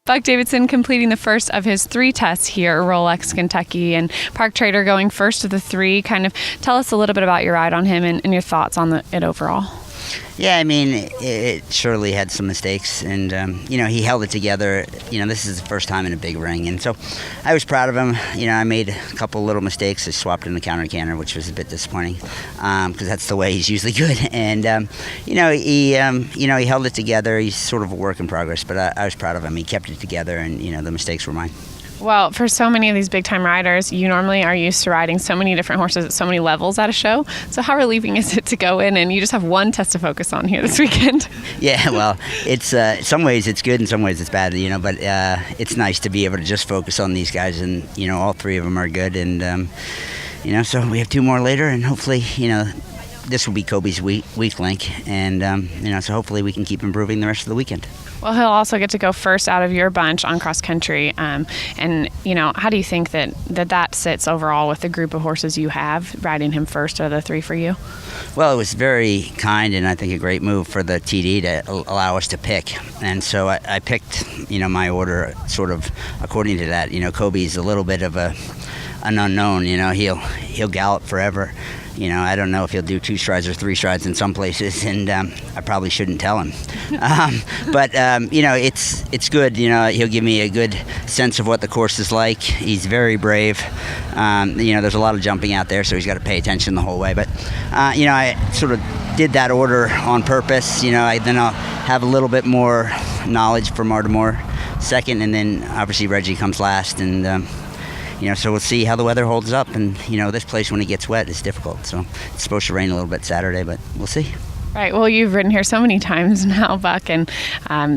Buck Davidson completing the first of his 3 tests here at Rolex, Kentucky, and Park Trader going first of the 3. Kind of tell us a little bit about your ride on him and your thoughts on it overall. Yeah, I mean, it surely had some mistakes, and, he held it together. This is the first time in a big ring, and so I was proud of him. I made a couple little mistakes. I swapped in the counter canter, which was a bit disappointing, because that's the way he's usually good. And, he held it together. He's sort of a work in progress, but I was proud of him. He kept it together, and, the mistakes were mine. Well, for so many of these big-time riders, you normally are used to riding so many different horses at so many levels at a show. So how relieving is it to go in and you just have one test to focus on here this weekend? Yeah, well, it's in some ways it's good, in some ways it's bad, but it's nice to be able to just focus on these guys, and, all 3 of them are good. And, so we have 2 more later, and hopefully, this will be Kobe's weak link. And, so hopefully we can keep improving the rest of the weekend. Well, he'll also get to go first out of your bunch on cross country. And, how do you think that sits overall with the group of horses you have, riding him first of the 3 for you? Well, it was very kind and I think a great move for the TD to allow us to pick. And so I picked, my order sort of according to that. Kobe's a little bit of an unknown. He'll gallop forever. I don't know if he'll do 2 strides or 3 strides in some places, and I probably shouldn't tell him. But it's good. He'll give me a good sense of what the course is like. He's very brave. There's a lot of jumping out there, so he's got to pay attention the whole way. But, I sort of did that order on purpose. Then I'll have a little bit more knowledge for Martimore second, and then obviously Reggie comes last, and so we'll see how the weather holds up. And, this place when it gets wet is difficult. So it's supposed to rain a little bit Saturday, but we'll see. Right. Well, you've ridden here so many times now, Buck, and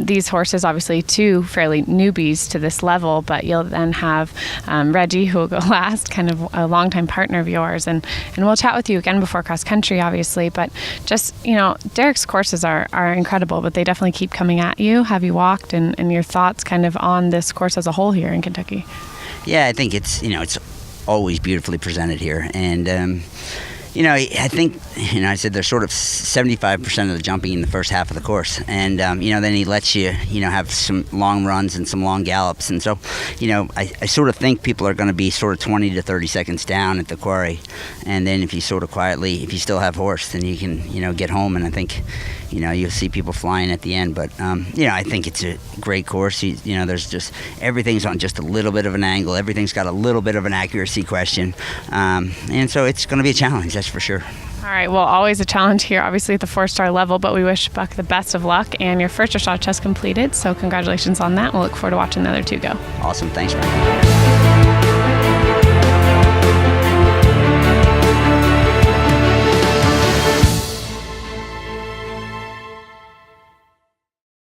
these horses, obviously 2 fairly newbies to this level, but you'll then have Reggie, who will go last, kind of a longtime partner of yours. And we'll chat with you again before cross country, obviously. But just, Derek's courses are incredible, but they definitely keep coming at you. Have you walked and your thoughts kind of on this course as a whole here in Kentucky? Yeah, I think it's always beautifully presented here. And, I think, I said there's sort of 75% of the jumping in the first half of the course. And, then he lets you, have some long runs and some long gallops. And so, I sort of think people are going to be sort of 20 to 30 seconds down at the quarry. And then if you sort of quietly, if you still have horse, then you can, get home. And I think, you'll see people flying at the end. But, I think it's a great course. There's just everything's on just a little bit of an angle. Everything's got a little bit of an accuracy question. And so it's going to be a challenge, that's for sure. All right. Well, always a challenge here, obviously at the 4-star level, but we wish Buck the best of luck. And your first dressage test completed. So congratulations on that. We'll look forward to watching the other 2 go. Awesome. Thanks, Ryan.